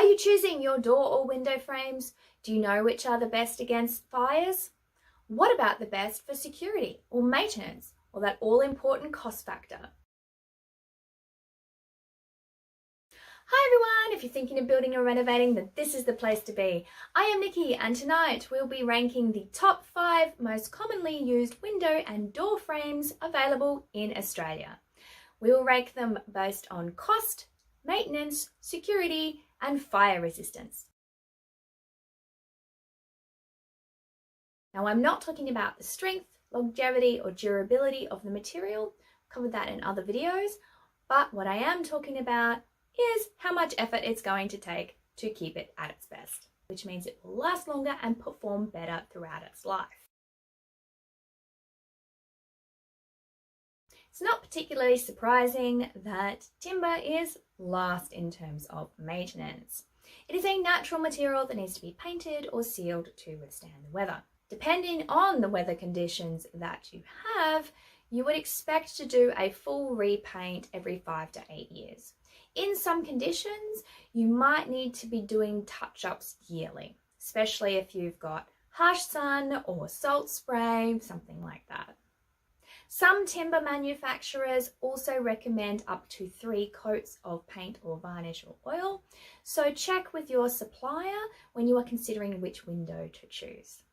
Are you choosing your door or window frames? Do you know which are the best against fires? What about the best for security or maintenance, or that all-important cost factor? Hi everyone, if you're thinking of building or renovating, then this is the place to be. I am Nikki, and tonight we'll be ranking the top 5 most commonly used window and door frames available in Australia. We will rank them based on cost, maintenance, security, and fire resistance. Now, I'm not talking about the strength, longevity, or durability of the material. I've covered that in other videos, but what I am talking about is how much effort it's going to take to keep it at its best, which means it will last longer and perform better throughout its life. It's not particularly surprising that timber is last in terms of maintenance. It is a natural material that needs to be painted or sealed to withstand the weather. Depending on the weather conditions that you have, you would expect to do a full repaint every 5 to 8 years. In some conditions, you might need to be doing touch-ups yearly, especially if you've got harsh sun or salt spray, something like that. Some timber manufacturers also recommend up to 3 coats of paint or varnish or oil, so check with your supplier when you are considering which window to choose.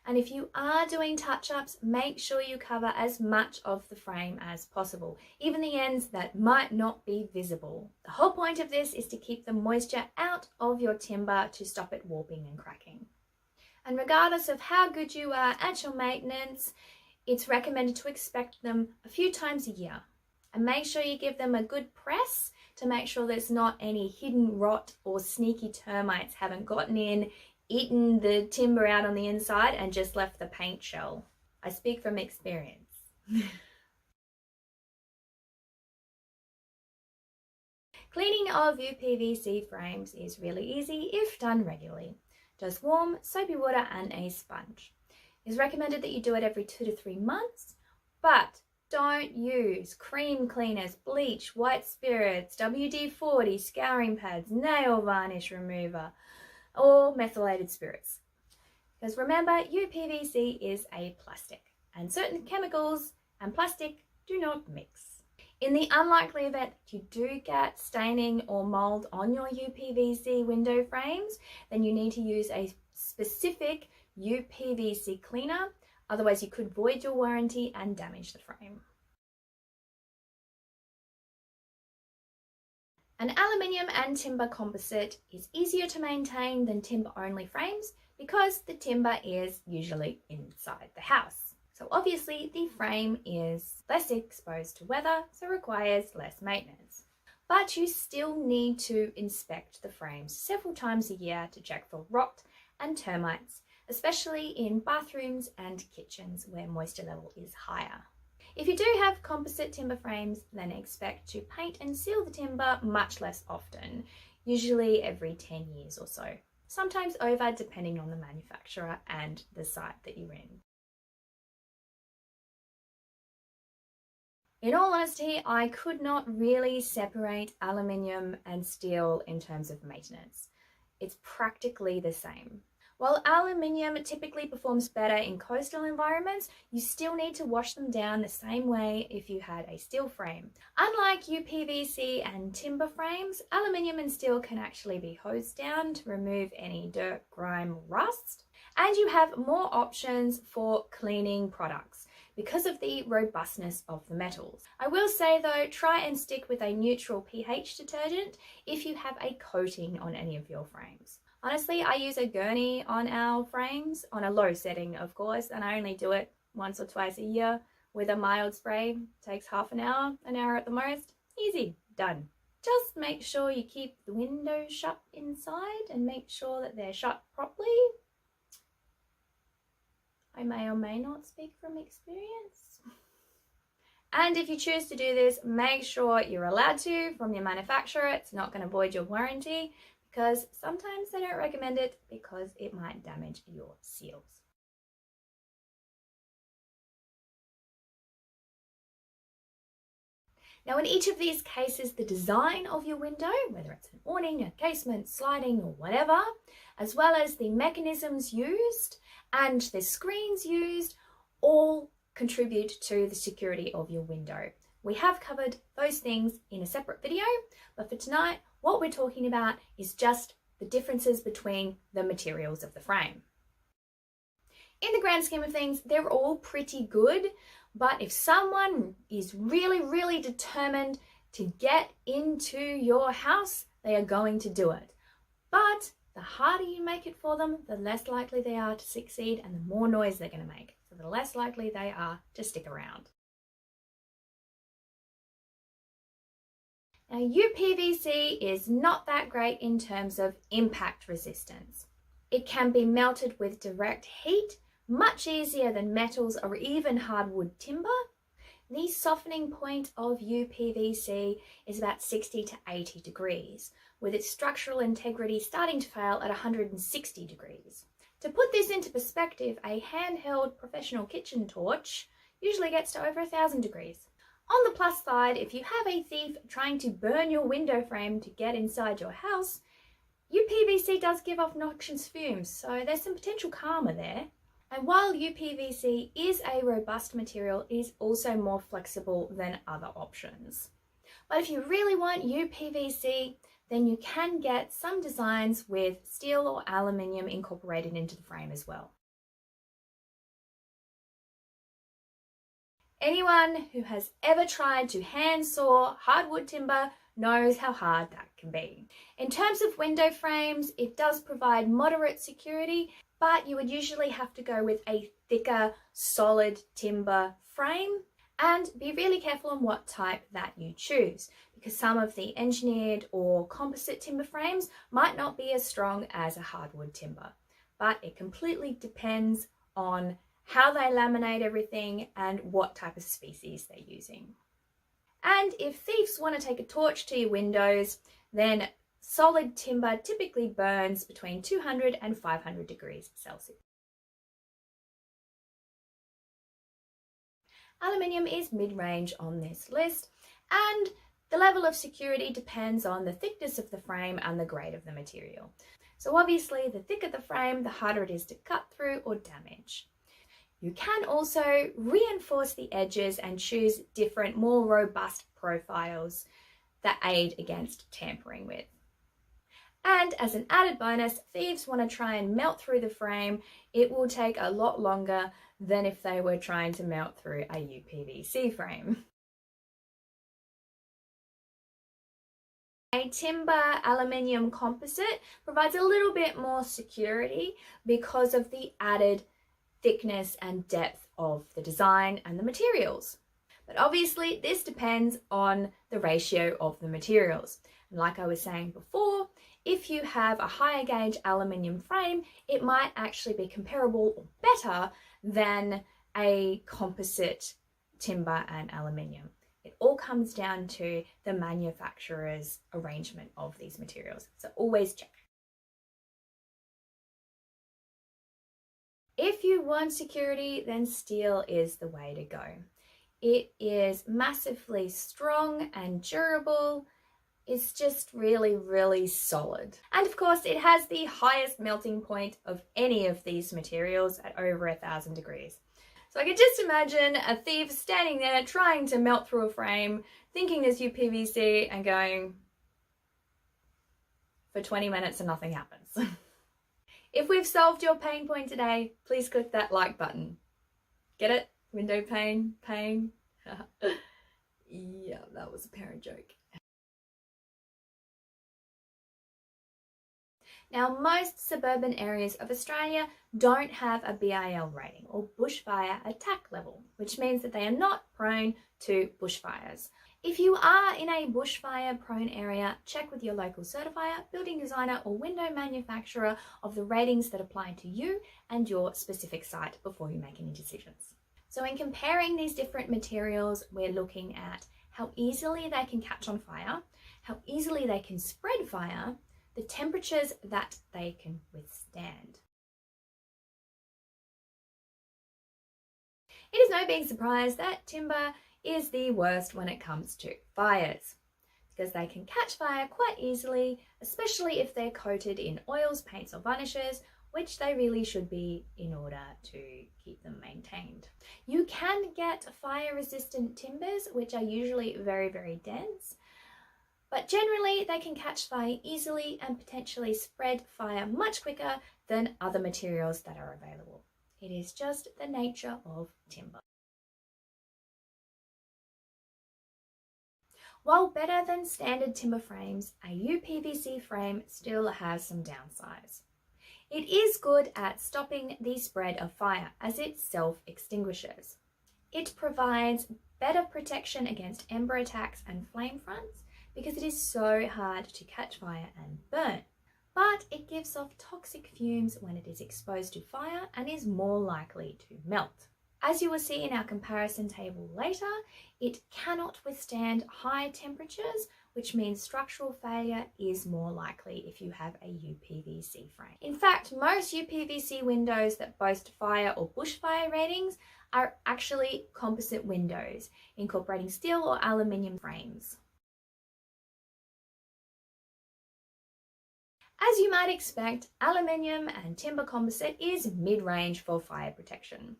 And if you are doing touch-ups, make sure you cover as much of the frame as possible, even the ends that might not be visible. The whole point of this is to keep the moisture out of your timber to stop it warping and cracking. And regardless of how good you are at your maintenance, it's recommended to inspect them a few times a year. And make sure you give them a good press to make sure there's not any hidden rot or sneaky termites haven't gotten in, eaten the timber out on the inside and just left the paint shell. I speak from experience. Cleaning of uPVC frames is really easy if done regularly. Just warm, soapy water and a sponge. It's recommended that you do it every 2 to 3 months, but don't use cream cleaners, bleach, white spirits, WD-40, scouring pads, nail varnish remover, or methylated spirits. Because remember, uPVC is a plastic, and certain chemicals and plastic do not mix. In the unlikely event that you do get staining or mold on your uPVC window frames, then you need to use a specific uPVC cleaner, otherwise you could void your warranty and damage the frame. An aluminium and timber composite is easier to maintain than timber-only frames because the timber is usually inside the house. So obviously the frame is less exposed to weather, so requires less maintenance. But you still need to inspect the frames several times a year to check for rot and termites, especially in bathrooms and kitchens where moisture level is higher. If you do have composite timber frames, then expect to paint and seal the timber much less often, usually every 10 years or so, sometimes over depending on the manufacturer and the site that you're in. In all honesty, I could not really separate aluminium and steel in terms of maintenance. It's practically the same. While aluminium typically performs better in coastal environments, you still need to wash them down the same way if you had a steel frame. Unlike uPVC and timber frames, aluminium and steel can actually be hosed down to remove any dirt, grime, rust, and you have more options for cleaning products because of the robustness of the metals. I will say though, try and stick with a neutral pH detergent if you have a coating on any of your frames. Honestly, I use a gurney on our frames, on a low setting of course, and I only do it once or twice a year with a mild spray. Takes half an hour at the most. Easy, done. Just make sure you keep the windows shut inside and make sure that they're shut properly. I may or may not speak from experience. And if you choose to do this, make sure you're allowed to from your manufacturer. It's not going to void your warranty, because sometimes they don't recommend it because it might damage your seals. Now in each of these cases, the design of your window, whether it's an awning, a casement, sliding or whatever, as well as the mechanisms used and the screens used, all contribute to the security of your window. We have covered those things in a separate video, but for tonight, what we're talking about is just the differences between the materials of the frame. In the grand scheme of things, they're all pretty good, but if someone is really determined to get into your house, they are going to do it. But the harder you make it for them, the less likely they are to succeed and the more noise they're going to make. So the less likely they are to stick around. Now, uPVC is not that great in terms of impact resistance. It can be melted with direct heat, much easier than metals or even hardwood timber. The softening point of uPVC is about 60 to 80 degrees, with its structural integrity starting to fail at 160 degrees. To put this into perspective, a handheld professional kitchen torch usually gets to over 1,000 degrees. On the plus side, if you have a thief trying to burn your window frame to get inside your house, uPVC does give off noxious fumes, so there's some potential karma there. And while uPVC is a robust material, it is also more flexible than other options. But if you really want uPVC, then you can get some designs with steel or aluminium incorporated into the frame as well. Anyone who has ever tried to hand saw hardwood timber knows how hard that can be. In terms of window frames, it does provide moderate security, but you would usually have to go with a thicker, solid timber frame, and be really careful on what type that you choose, because some of the engineered or composite timber frames might not be as strong as a hardwood timber. But it completely depends on how they laminate everything and what type of species they're using. And if thieves want to take a torch to your windows, then solid timber typically burns between 200 and 500 degrees Celsius. Aluminium is mid-range on this list, and the level of security depends on the thickness of the frame and the grade of the material. So obviously, the thicker the frame, the harder it is to cut through or damage. You can also reinforce the edges and choose different, more robust profiles that aid against tampering with. And as an added bonus, thieves want to try and melt through the frame. It will take a lot longer than if they were trying to melt through a uPVC frame. A timber aluminium composite provides a little bit more security because of the added thickness and depth of the design and the materials. But obviously this depends on the ratio of the materials. And like I was saying before, if you have a higher gauge aluminium frame, it might actually be comparable or better than a composite timber and aluminium. It all comes down to the manufacturer's arrangement of these materials. So always check. If you want security, then steel is the way to go. It is massively strong and durable. It's just really solid. And of course, it has the highest melting point of any of these materials at over 1,000 degrees. So I could just imagine a thief standing there trying to melt through a frame, thinking there's uPVC and going for 20 minutes and nothing happens. If we've solved your pain point today, please click that like button. Get it? Window pane, pain. Yeah, that was a parent joke. Now, most suburban areas of Australia don't have a BIL rating or bushfire attack level, which means that they are not prone to bushfires. If you are in a bushfire prone area, check with your local certifier, building designer or window manufacturer of the ratings that apply to you and your specific site before you make any decisions. So in comparing these different materials, we're looking at how easily they can catch on fire, how easily they can spread fire, the temperatures that they can withstand. It is no big surprise that timber is the worst when it comes to fires, because they can catch fire quite easily, especially if they're coated in oils, paints or varnishes, which they really should be in order to keep them maintained. You can get fire-resistant timbers, which are usually very, very dense, but generally they can catch fire easily and potentially spread fire much quicker than other materials that are available. It is just the nature of timber. While better than standard timber frames, a uPVC frame still has some downsides. It is good at stopping the spread of fire as it self-extinguishes. It provides better protection against ember attacks and flame fronts because it is so hard to catch fire and burn. But it gives off toxic fumes when it is exposed to fire and is more likely to melt. As you will see in our comparison table later, it cannot withstand high temperatures, which means structural failure is more likely if you have a uPVC frame. In fact, most uPVC windows that boast fire or bushfire ratings are actually composite windows, incorporating steel or aluminium frames. As you might expect, aluminium and timber composite is mid-range for fire protection.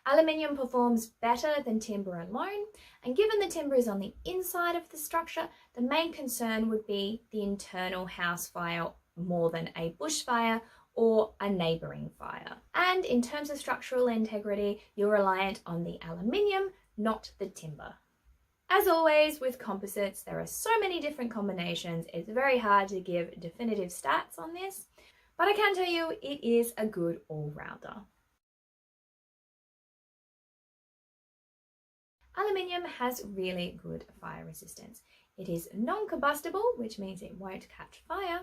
Aluminium performs better than timber alone, and given the timber is on the inside of the structure, the main concern would be the internal house fire more than a bushfire or a neighbouring fire. And in terms of structural integrity, you're reliant on the aluminium, not the timber. As always with composites, there are so many different combinations, it's very hard to give definitive stats on this, but I can tell you it is a good all-rounder. Aluminium has really good fire resistance. It is non-combustible, which means it won't catch fire,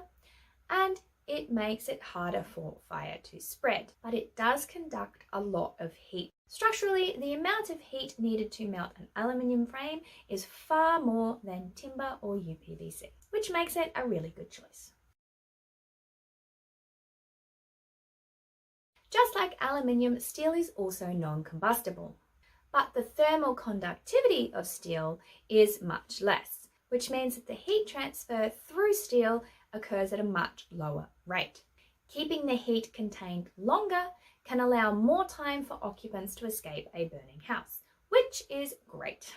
and it makes it harder for fire to spread, but it does conduct a lot of heat. Structurally, the amount of heat needed to melt an aluminium frame is far more than timber or uPVC, which makes it a really good choice. Just like aluminium, steel is also non-combustible, but the thermal conductivity of steel is much less, which means that the heat transfer through steel occurs at a much lower rate. Keeping the heat contained longer can allow more time for occupants to escape a burning house, which is great.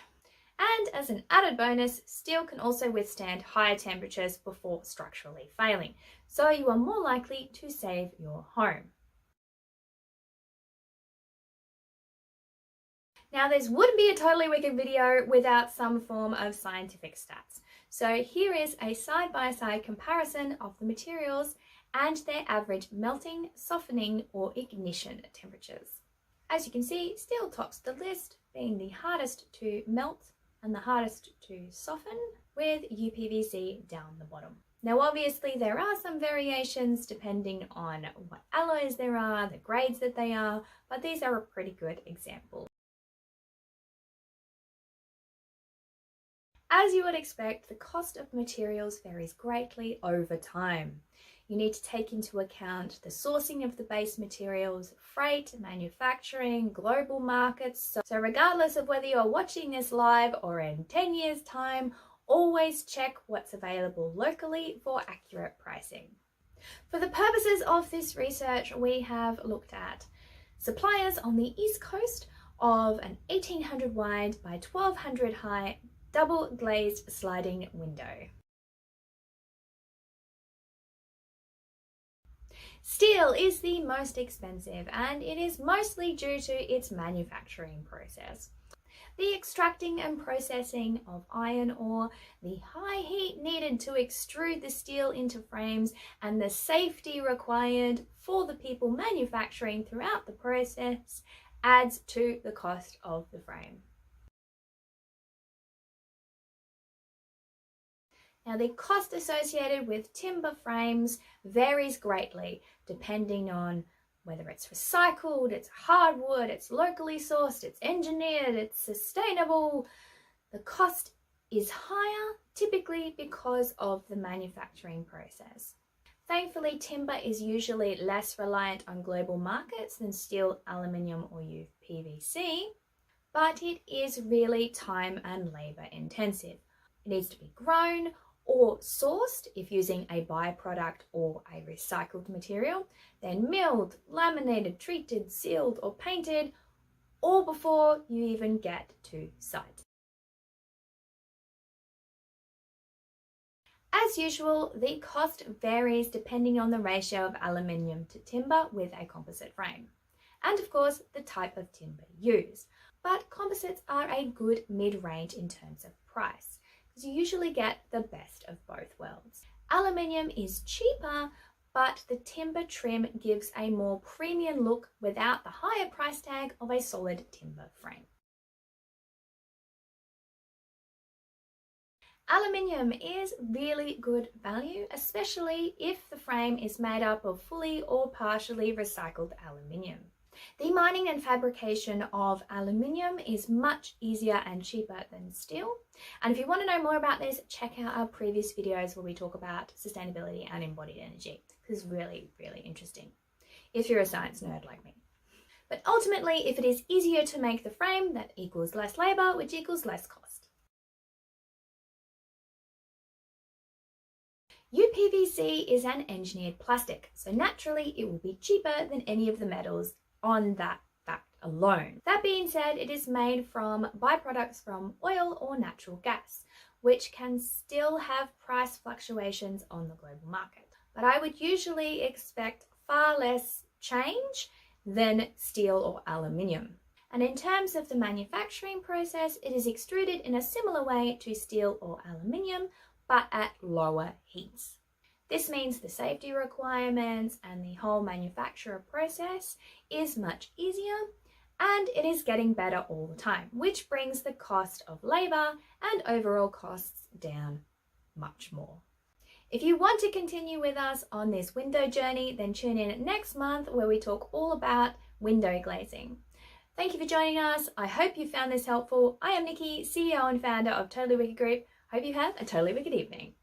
And as an added bonus, steel can also withstand higher temperatures before structurally failing, so you are more likely to save your home. Now, this wouldn't be a Totally Wicked video without some form of scientific stats. So here is a side-by-side comparison of the materials and their average melting, softening, or ignition temperatures. As you can see, steel tops the list, being the hardest to melt and the hardest to soften, with uPVC down the bottom. Now obviously there are some variations depending on what alloys there are, the grades that they are, but these are a pretty good example. As you would expect, the cost of materials varies greatly over time. You need to take into account the sourcing of the base materials, freight, manufacturing, global markets. So regardless of whether you're watching this live or in 10 years' time, always check what's available locally for accurate pricing. For the purposes of this research, we have looked at suppliers on the East Coast of an 1800 wide by 1200 high double glazed sliding window. Steel is the most expensive, and it is mostly due to its manufacturing process. The extracting and processing of iron ore, the high heat needed to extrude the steel into frames, and the safety required for the people manufacturing throughout the process adds to the cost of the frame. Now, the cost associated with timber frames varies greatly depending on whether it's recycled, it's hardwood, it's locally sourced, it's engineered, it's sustainable. The cost is higher typically because of the manufacturing process. Thankfully, timber is usually less reliant on global markets than steel, aluminium, or uPVC. but it is really time and labour intensive. It needs to be grown or sourced if using a byproduct or a recycled material, then milled, laminated, treated, sealed or painted, all before you even get to site. As usual, the cost varies depending on the ratio of aluminium to timber with a composite frame, and of course the type of timber used. But composites are a good mid-range in terms of price, because you usually get the best of both worlds. Aluminium is cheaper, but the timber trim gives a more premium look without the higher price tag of a solid timber frame. Aluminium is really good value, especially if the frame is made up of fully or partially recycled aluminium. The mining and fabrication of aluminium is much easier and cheaper than steel. And if you want to know more about this, check out our previous videos where we talk about sustainability and embodied energy. This is really, really interesting if you're a science nerd like me. But ultimately, if it is easier to make the frame, that equals less labour, which equals less cost. uPVC is an engineered plastic, so naturally it will be cheaper than any of the metals on that fact alone. That being said, it is made from byproducts from oil or natural gas, which can still have price fluctuations on the global market. But I would usually expect far less change than steel or aluminium. And in terms of the manufacturing process, it is extruded in a similar way to steel or aluminium, but at lower heats. This means the safety requirements and the whole manufacturer process is much easier, and it is getting better all the time, which brings the cost of labour and overall costs down much more. If you want to continue with us on this window journey, then tune in next month where we talk all about window glazing. Thank you for joining us. I hope you found this helpful. I am Nikki, CEO and founder of Totally Wicked Group. Hope you have a totally wicked evening.